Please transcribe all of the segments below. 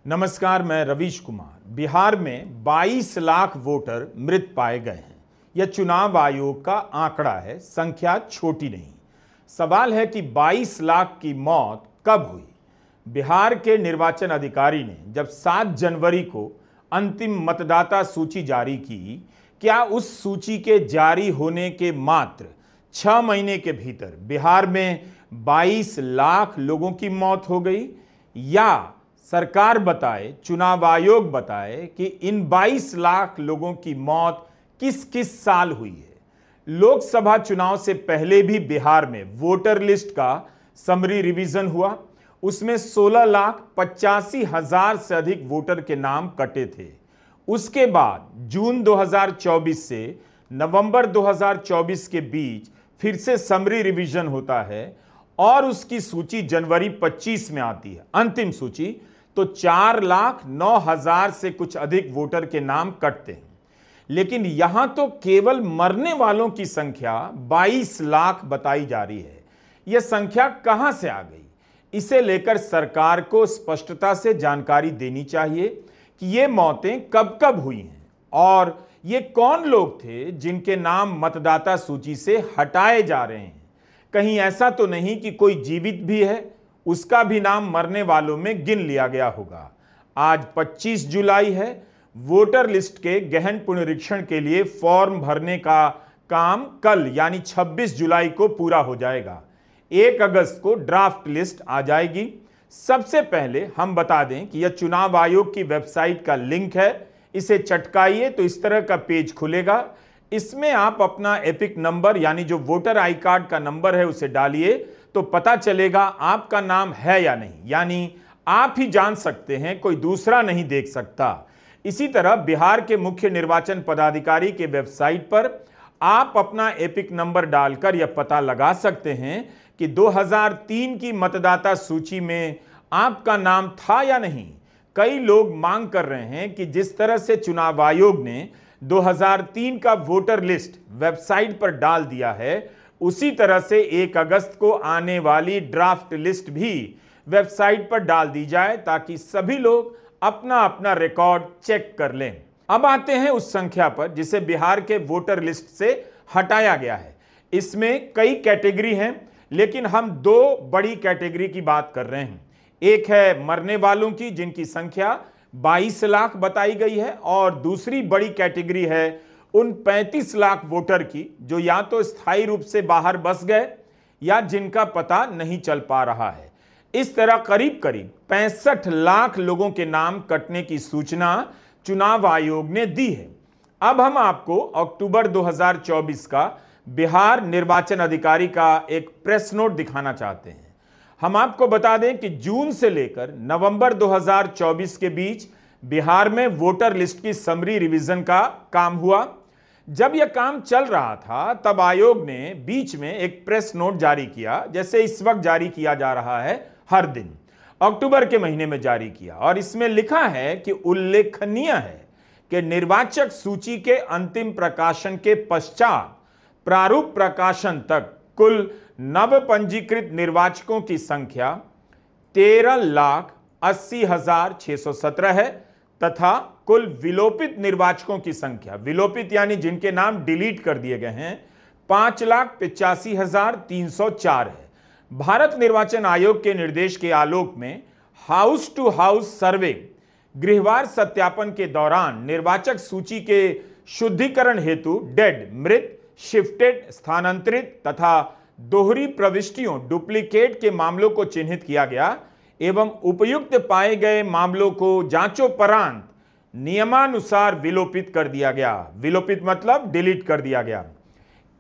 नमस्कार, मैं रवीश कुमार। बिहार में 22 लाख वोटर मृत पाए गए हैं। यह चुनाव आयोग का आंकड़ा है, संख्या छोटी नहीं। सवाल है कि 22 लाख की मौत कब हुई। बिहार के निर्वाचन अधिकारी ने जब 7 जनवरी को अंतिम मतदाता सूची जारी की, क्या उस सूची के जारी होने के मात्र 6 महीने के भीतर बिहार में 22 लाख लोगों की मौत हो गई, या सरकार बताए, चुनाव आयोग बताए कि इन 22 लाख लोगों की मौत किस किस साल हुई है। लोकसभा चुनाव से पहले भी बिहार में वोटर लिस्ट का समरी रिवीजन हुआ। उसमें 16,85,000 से अधिक वोटर के नाम कटे थे। उसके बाद जून 2024 से नवंबर 2024 के बीच फिर से समरी रिवीजन होता है और उसकी सूची जनवरी 25 में आती है, अंतिम सूची। तो 4,09,000 से कुछ अधिक वोटर के नाम कटते हैं। लेकिन यहां तो केवल मरने वालों की संख्या 22 लाख बताई जा रही है। यह संख्या कहां से आ गई? इसे लेकर सरकार को स्पष्टता से जानकारी देनी चाहिए कि ये मौतें कब कब हुई हैं और ये कौन लोग थे जिनके नाम मतदाता सूची से हटाए जा रहे हैं। कहीं ऐसा तो नहीं कि कोई जीवित भी है, उसका भी नाम मरने वालों में गिन लिया गया होगा। आज 25 जुलाई है। वोटर लिस्ट के गहन पुनरीक्षण के लिए फॉर्म भरने का काम कल यानी 26 जुलाई को पूरा हो जाएगा। 1 अगस्त को ड्राफ्ट लिस्ट आ जाएगी। सबसे पहले हम बता दें कि यह चुनाव आयोग की वेबसाइट का लिंक है। इसे चटकाइए तो इस तरह का पेज खुलेगा। इसमें आप अपना एपिक नंबर यानी जो वोटर आई कार्ड का नंबर है उसे डालिए तो पता चलेगा आपका नाम है या नहीं, यानी आप ही जान सकते हैं, कोई दूसरा नहीं देख सकता। इसी तरह बिहार के मुख्य निर्वाचन पदाधिकारी के वेबसाइट पर आप अपना एपिक नंबर डालकर यह पता लगा सकते हैं कि 2003 की मतदाता सूची में आपका नाम था या नहीं। कई लोग मांग कर रहे हैं कि जिस तरह से चुनाव आयोग ने 2003 का वोटर लिस्ट वेबसाइट पर डाल दिया है, उसी तरह से 1 अगस्त को आने वाली ड्राफ्ट लिस्ट भी वेबसाइट पर डाल दी जाए ताकि सभी लोग अपना अपना रिकॉर्ड चेक कर लें। अब आते हैं उस संख्या पर जिसे बिहार के वोटर लिस्ट से हटाया गया है। इसमें कई कैटेगरी हैं, लेकिन हम 2 बड़ी कैटेगरी की बात कर रहे हैं। एक है मरने वालों की, जिनकी संख्या 22 लाख बताई गई है, और दूसरी बड़ी कैटेगरी है उन 35 लाख वोटर की जो या तो स्थायी रूप से बाहर बस गए या जिनका पता नहीं चल पा रहा है। इस तरह करीब करीब 65 लाख लोगों के नाम कटने की सूचना चुनाव आयोग ने दी है। अब हम आपको अक्टूबर 2024 का बिहार निर्वाचन अधिकारी का एक प्रेस नोट दिखाना चाहते हैं। हम आपको बता दें कि जून से लेकर नवंबर 2024 के बीच बिहार में वोटर लिस्ट की समरी रिवीजन का काम हुआ। जब यह काम चल रहा था तब आयोग ने बीच में एक प्रेस नोट जारी किया, जैसे इस वक्त जारी किया जा रहा है हर दिन। अक्टूबर के महीने में जारी किया और इसमें लिखा है कि उल्लेखनीय है कि निर्वाचक सूची के अंतिम प्रकाशन के पश्चात प्रारूप प्रकाशन तक कुल नव पंजीकृत निर्वाचकों की संख्या 13,80,617 है तथा कुल विलोपित निर्वाचकों की संख्या, विलोपित यानी जिनके नाम डिलीट कर दिए गए हैं, 5,85,304 है। भारत निर्वाचन आयोग के निर्देश के आलोक में हाउस टू हाउस सर्वे गृहवार सत्यापन के दौरान निर्वाचक सूची के शुद्धिकरण हेतु डेड, मृत, शिफ्टेड, स्थानांतरित तथा दोहरी प्रविष्टियों, डुप्लीकेट के मामलों को चिन्हित किया गया एवं उपयुक्त पाए गए मामलों को जांचोपरांत नियमानुसार विलोपित कर दिया गया। विलोपित मतलब डिलीट कर दिया गया।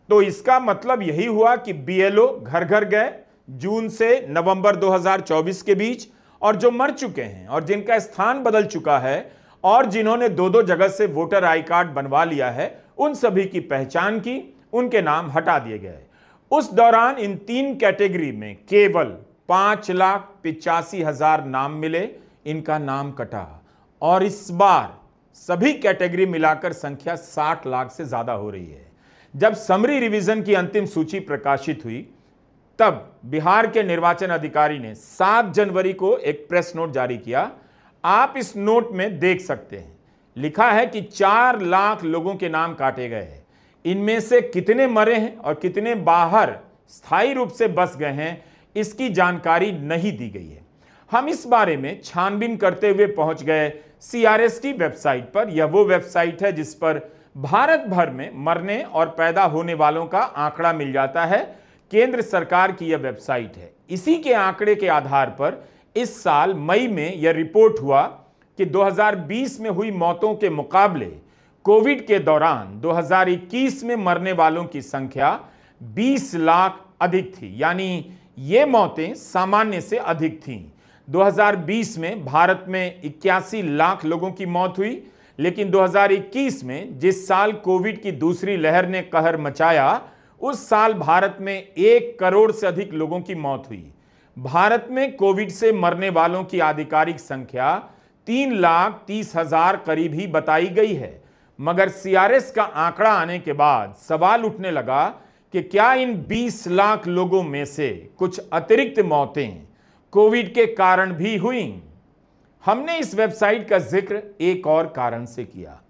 तो इसका मतलब यही हुआ कि बीएलओ घर घर गए जून से नवंबर 2024 के बीच, और जो मर चुके हैं और जिनका स्थान बदल चुका है और जिन्होंने 2-2 जगह से वोटर आई कार्ड बनवा लिया है, उन सभी की पहचान की, उनके नाम हटा दिए गए। उस दौरान इन 3 कैटेगरी में केवल 5,85,000 नाम मिले, इनका नाम कटा। और इस बार सभी कैटेगरी मिलाकर संख्या 60 लाख से ज्यादा हो रही है। जब समरी रिवीजन की अंतिम सूची प्रकाशित हुई तब बिहार के निर्वाचन अधिकारी ने 7 जनवरी को एक प्रेस नोट जारी किया। आप इस नोट में देख सकते हैं, लिखा है कि 4 लाख लोगों के नाम काटे गए हैं। इनमें से कितने मरे हैं और कितने बाहर स्थायी रूप से बस गए हैं, इसकी जानकारी नहीं दी गई है। हम इस बारे में छानबीन करते हुए पहुंच गए CRST वेबसाइट पर। यह वो वेबसाइट है जिस पर भारत भर में मरने और पैदा होने वालों का आंकड़ा मिल जाता है। केंद्र सरकार की यह वेबसाइट है। इसी के आंकड़े के आधार पर इस साल मई में यह रिपोर्ट हुआ कि 2020 में हुई मौतों के मुकाबले कोविड के दौरान 2021 में मरने वालों की संख्या 20 लाख अधिक थी, यानी ये मौतें सामान्य से अधिक थीं। 2020 में भारत में 81 लाख लोगों की मौत हुई, लेकिन 2021 में जिस साल कोविड की दूसरी लहर ने कहर मचाया, उस साल भारत में 1 करोड़ से अधिक लोगों की मौत हुई। भारत में कोविड से मरने वालों की आधिकारिक संख्या 3,30,000 करीब ही बताई गई है। मगर CRS का आंकड़ा आने के बाद सवाल उठने लगा कि क्या इन 20 लाख लोगों में से कुछ अतिरिक्त मौतें कोविड के कारण भी हुई। हमने इस वेबसाइट का जिक्र एक और कारण से किया।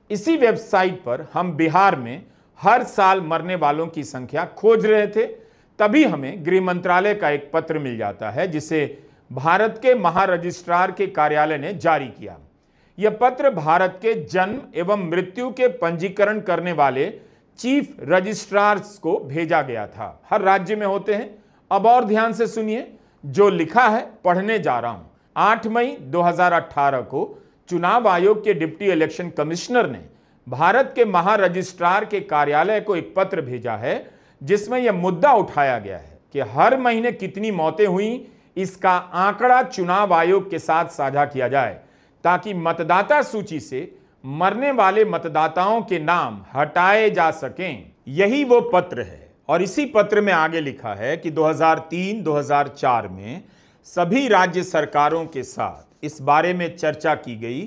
इसी वेबसाइट पर हम बिहार में हर साल मरने वालों की संख्या खोज रहे थे। तभी हमें गृह मंत्रालय का एक पत्र मिल जाता है, जिसे भारत के महारजिस्ट्रार के कार्यालय ने जारी किया। यह पत्र भारत के जन्म एवं मृत्यु के पंजीकरण करने वाले चीफ रजिस्ट्रार्स को भेजा गया था। हर राज्य में होते हैं। अब और ध्यान से सुनिए, जो लिखा है पढ़ने जा रहा हूं। 8 मई 2018 को चुनाव आयोग के डिप्टी इलेक्शन कमिश्नर ने भारत के महारजिस्ट्रार के कार्यालय को एक पत्र भेजा है, जिसमें यह मुद्दा उठाया गया है कि हर महीने कितनी मौतें हुई, इसका आंकड़ा चुनाव आयोग के साथ साझा किया जाए, ताकि मतदाता सूची से मरने वाले मतदाताओं के नाम हटाए जा सकें। यही वो पत्र है। और इसी पत्र में आगे लिखा है कि 2003-2004 में सभी राज्य सरकारों के साथ इस बारे में चर्चा की गई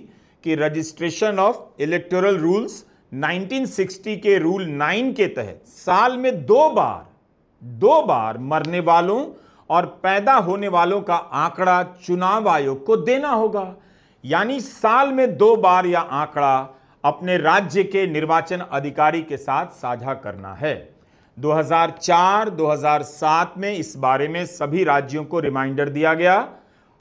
कि रजिस्ट्रेशन ऑफ इलेक्टोरल रूल्स 1960 के रूल 9 के तहत साल में दो बार मरने वालों और पैदा होने वालों का आंकड़ा चुनाव आयोग को देना होगा। यानी साल में 2 बार यह आंकड़ा अपने राज्य के निर्वाचन अधिकारी के साथ साझा करना है। 2004-2007 में इस बारे में सभी राज्यों को रिमाइंडर दिया गया।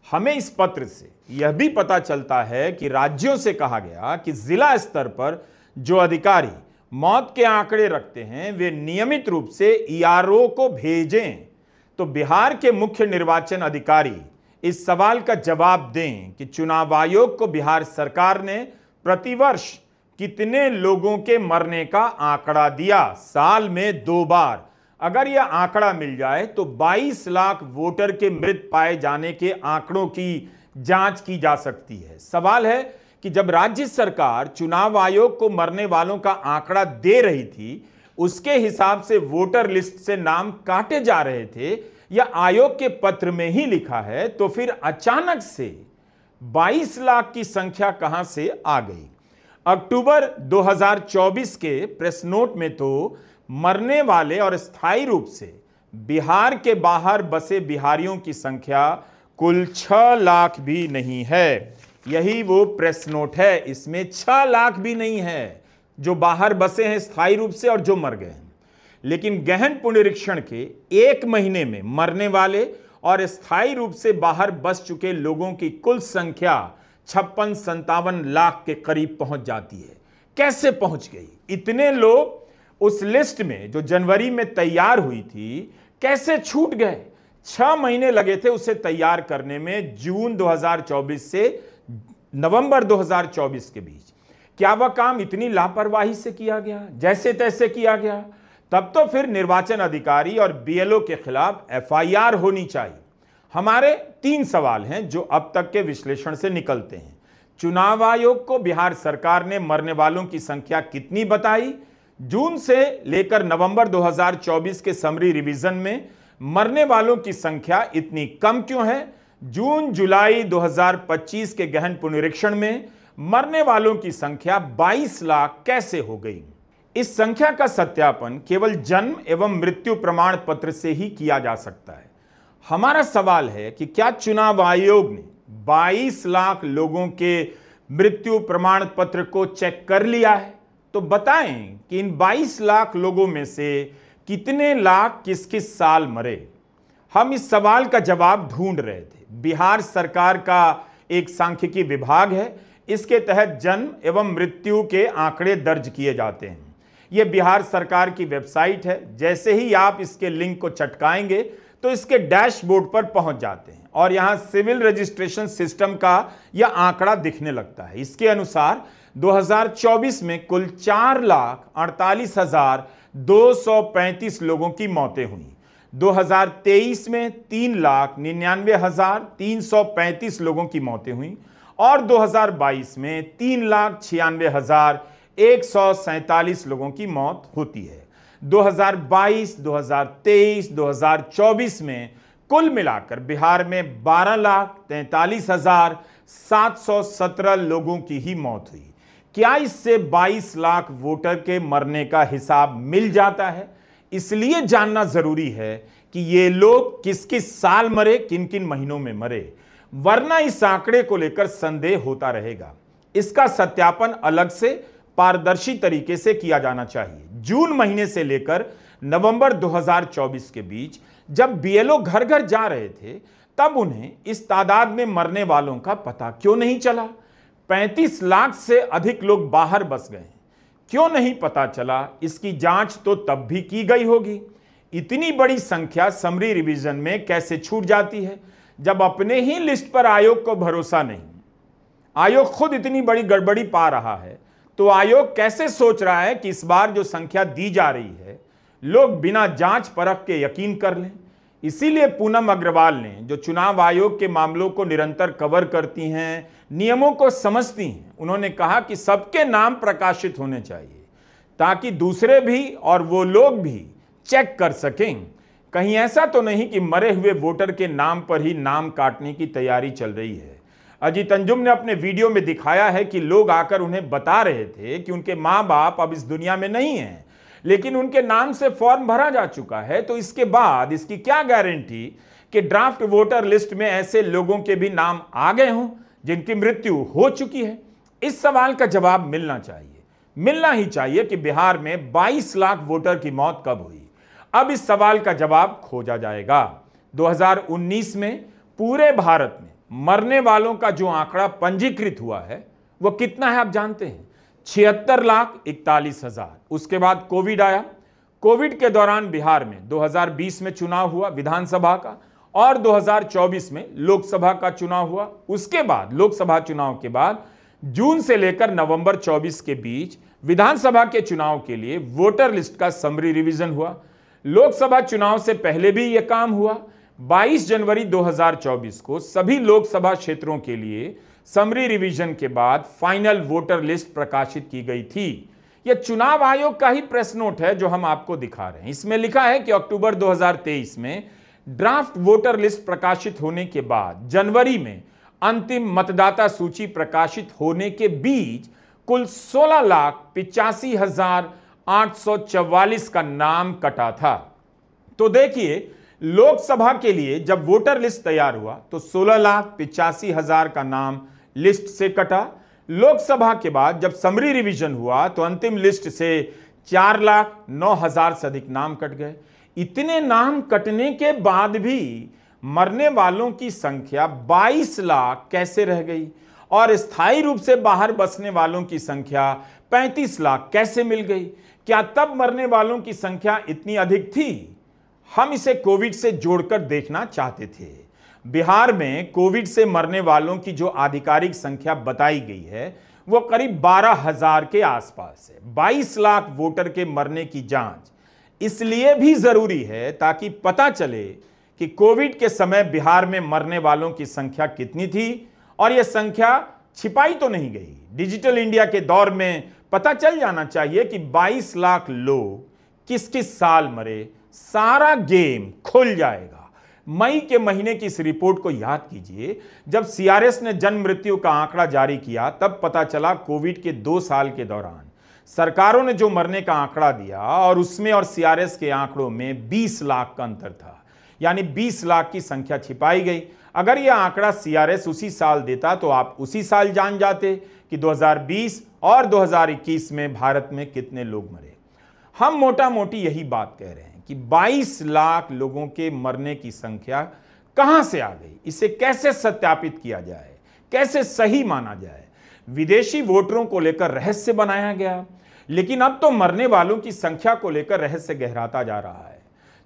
हमें इस पत्र से यह भी पता चलता है कि राज्यों से कहा गया कि जिला स्तर पर जो अधिकारी मौत के आंकड़े रखते हैं, वे नियमित रूप से ERO को भेजें। तो बिहार के मुख्य निर्वाचन अधिकारी इस सवाल का जवाब दें कि चुनाव आयोग को बिहार सरकार ने प्रतिवर्ष कितने लोगों के मरने का आंकड़ा दिया। साल में 2 बार अगर यह आंकड़ा मिल जाए तो 22 लाख वोटर के मृत पाए जाने के आंकड़ों की जांच की जा सकती है। सवाल है कि जब राज्य सरकार चुनाव आयोग को मरने वालों का आंकड़ा दे रही थी, उसके हिसाब से वोटर लिस्ट से नाम काटे जा रहे थे, या आयोग के पत्र में ही लिखा है, तो फिर अचानक से 22 लाख की संख्या कहां से आ गई। अक्टूबर 2024 के प्रेस नोट में तो मरने वाले और स्थायी रूप से बिहार के बाहर बसे बिहारियों की संख्या कुल 6 लाख भी नहीं है। यही वो प्रेस नोट है, इसमें 6 लाख भी नहीं है जो बाहर बसे हैं स्थायी रूप से और जो मर गए हैं। लेकिन गहन पुनरीक्षण के 1 महीने में मरने वाले और स्थायी रूप से बाहर बस चुके लोगों की कुल संख्या 56-57 लाख के करीब पहुंच जाती है। कैसे पहुंच गई? इतने लोग उस लिस्ट में जो जनवरी में तैयार हुई थी, कैसे छूट गए? 6 महीने लगे थे उसे तैयार करने में, जून 2024 से नवंबर 2024 के बीच। क्या वह काम इतनी लापरवाही से किया गया, जैसे तैसे किया गया? तब तो फिर निर्वाचन अधिकारी और BLO के खिलाफ FIR होनी चाहिए। हमारे 3 सवाल हैं जो अब तक के विश्लेषण से निकलते हैं। चुनाव आयोग को बिहार सरकार ने मरने वालों की संख्या कितनी बताई? जून से लेकर नवंबर 2024 के समरी रिवीजन में मरने वालों की संख्या इतनी कम क्यों है? जून जुलाई 2025 के गहन पुनरीक्षण में मरने वालों की संख्या 22 लाख कैसे हो गई? इस संख्या का सत्यापन केवल जन्म एवं मृत्यु प्रमाण पत्र से ही किया जा सकता है। हमारा सवाल है कि क्या चुनाव आयोग ने 22 लाख लोगों के मृत्यु प्रमाण पत्र को चेक कर लिया है। तो बताएं कि इन 22 लाख लोगों में से कितने लाख किस किस साल मरे। हम इस सवाल का जवाब ढूंढ रहे थे। बिहार सरकार का एक सांख्यिकी विभाग है, इसके तहत जन्म एवं मृत्यु के आंकड़े दर्ज किए जाते हैं। यह बिहार सरकार की वेबसाइट है। जैसे ही आप इसके लिंक को चटकाएंगे तो इसके डैशबोर्ड पर पहुंच जाते हैं और यहां सिविल रजिस्ट्रेशन सिस्टम का यह आंकड़ा दिखने लगता है। इसके अनुसार 2024 में कुल 4,48,235 लोगों की मौतें हुई। 2023 में 3,99,335 लोगों की मौतें हुई और 2022 में 3,96,147 लोगों की मौत होती है। 2022, 2023, 2024 में कुल मिलाकर बिहार में 12,43,717 लोगों की ही मौत हुई। क्या इससे 22 लाख वोटर के मरने का हिसाब मिल जाता है? इसलिए जानना जरूरी है कि ये लोग किस किस साल मरे, किन किन महीनों में मरे, वरना इस आंकड़े को लेकर संदेह होता रहेगा। इसका सत्यापन अलग से पारदर्शी तरीके से किया जाना चाहिए। जून महीने से लेकर नवंबर 2024 के बीच जब बीएलओ घर घर जा रहे थे, तब उन्हें इस तादाद में मरने वालों का पता क्यों नहीं चला? 35 लाख से अधिक लोग बाहर बस गए, क्यों नहीं पता चला? इसकी जांच तो तब भी की गई होगी। इतनी बड़ी संख्या समरी रिवीजन में कैसे छूट जाती है जब अपने ही लिस्ट पर आयोग को भरोसा नहीं? आयोग खुद इतनी बड़ी गड़बड़ी पा रहा है, तो आयोग कैसे सोच रहा है कि इस बार जो संख्या दी जा रही है लोग बिना जांच परख के यकीन कर लें? इसीलिए पूनम अग्रवाल ने, जो चुनाव आयोग के मामलों को निरंतर कवर करती हैं, नियमों को समझती हैं, उन्होंने कहा कि सबके नाम प्रकाशित होने चाहिए ताकि दूसरे भी और वो लोग भी चेक कर सकें। कहीं ऐसा तो नहीं कि मरे हुए वोटर के नाम पर ही नाम काटने की तैयारी चल रही है। अजीत अंजुम ने अपने वीडियो में दिखाया है कि लोग आकर उन्हें बता रहे थे कि उनके मां बाप अब इस दुनिया में नहीं हैं, लेकिन उनके नाम से फॉर्म भरा जा चुका है। तो इसके बाद इसकी क्या गारंटी कि ड्राफ्ट वोटर लिस्ट में ऐसे लोगों के भी नाम आ गए हों जिनकी मृत्यु हो चुकी है? इस सवाल का जवाब मिलना चाहिए, मिलना ही चाहिए कि बिहार में 22 लाख वोटर की मौत कब हुई। अब इस सवाल का जवाब खोजा जाएगा। 2019 में पूरे भारत में मरने वालों का जो आंकड़ा पंजीकृत हुआ है वो कितना है आप जानते हैं? 76,41,000। उसके बाद कोविड आया। कोविड के दौरान बिहार में 2020 में चुनाव हुआ विधानसभा का और 2024 में लोकसभा का चुनाव हुआ। उसके बाद लोकसभा चुनाव के बाद जून से लेकर नवंबर 24 के बीच विधानसभा के चुनाव के लिए वोटर लिस्ट का समरी रिवीजन हुआ। लोकसभा चुनाव से पहले भी यह काम हुआ। 22 जनवरी 2024 को सभी लोकसभा क्षेत्रों के लिए समरी रिवीजन के बाद फाइनल वोटर लिस्ट प्रकाशित की गई थी। यह चुनाव आयोग का ही प्रेस नोट है जो हम आपको दिखा रहे हैं। इसमें लिखा है कि अक्टूबर 2023 में ड्राफ्ट वोटर लिस्ट प्रकाशित होने के बाद जनवरी में अंतिम मतदाता सूची प्रकाशित होने के बीच कुल 16,85,844 का नाम कटा था। तो देखिए, लोकसभा के लिए जब वोटर लिस्ट तैयार हुआ तो 16,85,000 का नाम लिस्ट से कटा। लोकसभा के बाद जब समरी रिवीजन हुआ तो अंतिम लिस्ट से 4,09,000 से अधिक नाम कट गए। इतने नाम कटने के बाद भी मरने वालों की संख्या 22 लाख कैसे रह गई और स्थायी रूप से बाहर बसने वालों की संख्या 35 लाख कैसे मिल गई? क्या तब मरने वालों की संख्या इतनी अधिक थी? हम इसे कोविड से जोड़कर देखना चाहते थे। बिहार में कोविड से मरने वालों की जो आधिकारिक संख्या बताई गई है वो करीब 12,000 के आसपास है। 22 लाख वोटर के मरने की जांच इसलिए भी जरूरी है ताकि पता चले कि कोविड के समय बिहार में मरने वालों की संख्या कितनी थी और यह संख्या छिपाई तो नहीं गई। डिजिटल इंडिया के दौर में पता चल जाना चाहिए कि 22 लाख लोग किस किस साल मरे। सारा गेम खुल जाएगा। मई के महीने की इस रिपोर्ट को याद कीजिए, जब सीआरएस ने जन्म मृत्यु का आंकड़ा जारी किया तब पता चला कोविड के 2 साल के दौरान सरकारों ने जो मरने का आंकड़ा दिया और उसमें और सीआरएस के आंकड़ों में 20 लाख का अंतर था। यानी 20 लाख की संख्या छिपाई गई। अगर यह आंकड़ा सीआरएस उसी साल देता तो आप उसी साल जान जाते कि 2020 और 2021 में भारत में कितने लोग मरे। हम मोटा मोटी यही बात कह रहे हैं कि 22 लाख लोगों के मरने की संख्या कहां से आ गई, इसे कैसे सत्यापित किया जाए, कैसे सही माना जाए। विदेशी वोटरों को लेकर रहस्य बनाया गया, लेकिन अब तो मरने वालों की संख्या को लेकर रहस्य गहराता जा रहा है।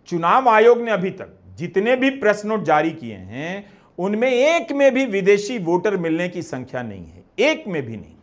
चुनाव आयोग ने अभी तक जितने भी प्रेस नोट जारी किए हैं उनमें एक में भी विदेशी वोटर मिलने की संख्या नहीं है, एक में भी नहीं।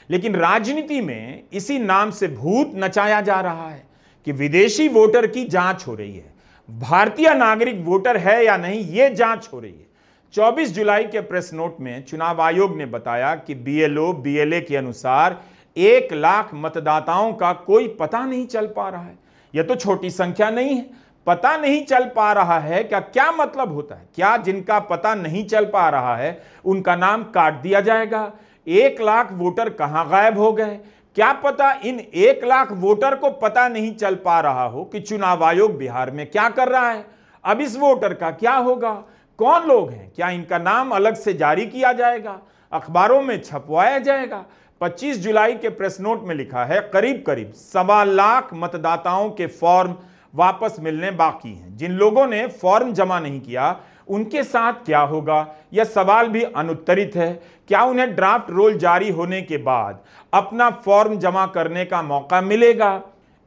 लेकिन राजनीति में इसी नाम से भूत नचाया जा रहा है कि विदेशी वोटर की जांच हो रही है, भारतीय नागरिक वोटर है या नहीं यह जांच हो रही है। 24 जुलाई के प्रेस नोट में चुनाव आयोग ने बताया कि बीएलओ बीएलए के अनुसार 1 लाख मतदाताओं का कोई पता नहीं चल पा रहा है। यह तो छोटी संख्या नहीं है। पता नहीं चल पा रहा है क्या मतलब होता है? क्या जिनका पता नहीं चल पा रहा है उनका नाम काट दिया जाएगा? 1 लाख वोटर कहां गायब हो गए? क्या पता इन 1 लाख वोटर को पता नहीं चल पा रहा हो कि चुनाव आयोग बिहार में क्या कर रहा है। अब इस वोटर का क्या होगा? कौन लोग हैं? क्या इनका नाम अलग से जारी किया जाएगा, अखबारों में छपवाया जाएगा? 25 जुलाई के प्रेस नोट में लिखा है करीब 1.25 लाख मतदाताओं के फॉर्म वापस मिलने बाकी हैं। जिन लोगों ने फॉर्म जमा नहीं किया उनके साथ क्या होगा? यह सवाल भी अनुत्तरित है। क्या उन्हें ड्राफ्ट रोल जारी होने के बाद अपना फॉर्म जमा करने का मौका मिलेगा?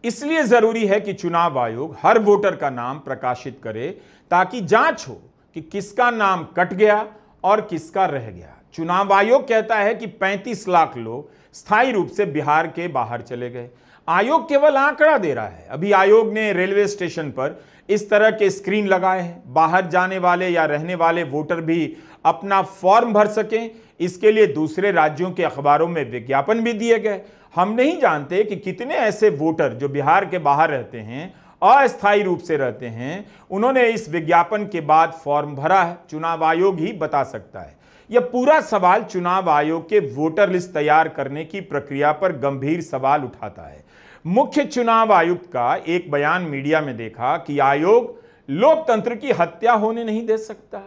इसलिए जरूरी है कि चुनाव आयोग हर वोटर का नाम प्रकाशित करे ताकि जांच हो कि किसका नाम कट गया और किसका रह गया। चुनाव आयोग कहता है कि 35 लाख लोग स्थायी रूप से बिहार के बाहर चले गए। आयोग केवल आंकड़ा दे रहा है। अभी आयोग ने रेलवे स्टेशन पर इस तरह के स्क्रीन लगाए हैं, बाहर जाने वाले या रहने वाले वोटर भी अपना फॉर्म भर सकें। इसके लिए दूसरे राज्यों के अखबारों में विज्ञापन भी दिए गए। हम नहीं जानते कि कितने ऐसे वोटर जो बिहार के बाहर रहते हैं, अस्थायी रूप से रहते हैं, उन्होंने इस विज्ञापन के बाद फॉर्म भरा है। चुनाव आयोग ही बता सकता है। यह पूरा सवाल चुनाव आयोग के वोटर लिस्ट तैयार करने की प्रक्रिया पर गंभीर सवाल उठाता है। मुख्य चुनाव आयुक्त का एक बयान मीडिया में देखा कि आयोग लोकतंत्र की हत्या होने नहीं दे सकता,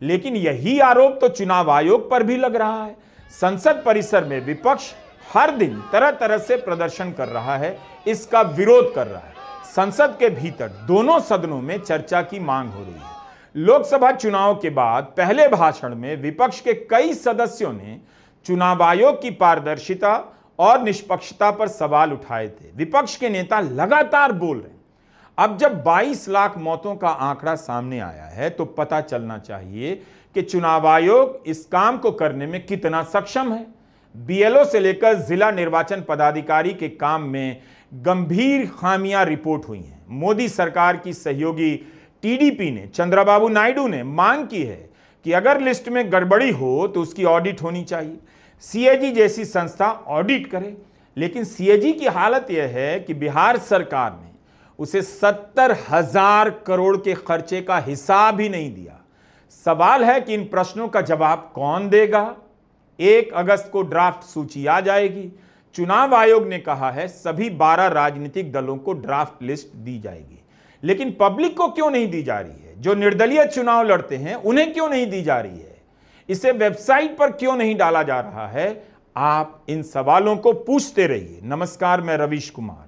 लेकिन यही आरोप तो चुनाव आयोग पर भी लग रहा है। संसद परिसर में विपक्ष हर दिन तरह तरह से प्रदर्शन कर रहा है, इसका विरोध कर रहा है। संसद के भीतर दोनों सदनों में चर्चा की मांग हो रही है। लोकसभा चुनाव के बाद पहले भाषण में विपक्ष के कई सदस्यों ने चुनाव आयोग की पारदर्शिता और निष्पक्षता पर सवाल उठाए थे। विपक्ष के नेता लगातार बोल रहे हैं। अब जब 22 लाख मौतों का आंकड़ा सामने आया है तो पता चलना चाहिए कि चुनाव आयोग इस काम को करने में कितना सक्षम है। बीएलओ से लेकर जिला निर्वाचन पदाधिकारी के काम में गंभीर खामियां रिपोर्ट हुई हैं। मोदी सरकार की सहयोगी टीडीपी ने, चंद्रबाबू नायडू ने मांग की है कि अगर लिस्ट में गड़बड़ी हो तो उसकी ऑडिट होनी चाहिए। सीएजी जैसी संस्था ऑडिट करे, लेकिन सीएजी की हालत यह है कि बिहार सरकार ने उसे 70,000 करोड़ के खर्चे का हिसाब ही नहीं दिया। सवाल है कि इन प्रश्नों का जवाब कौन देगा? 1 अगस्त को ड्राफ्ट सूची आ जाएगी। चुनाव आयोग ने कहा है सभी 12 राजनीतिक दलों को ड्राफ्ट लिस्ट दी जाएगी, लेकिन पब्लिक को क्यों नहीं दी जा रही है? जो निर्दलीय चुनाव लड़ते हैं उन्हें क्यों नहीं दी जा रही है? इसे वेबसाइट पर क्यों नहीं डाला जा रहा है? आप इन सवालों को पूछते रहिए। नमस्कार, मैं रवीश कुमार।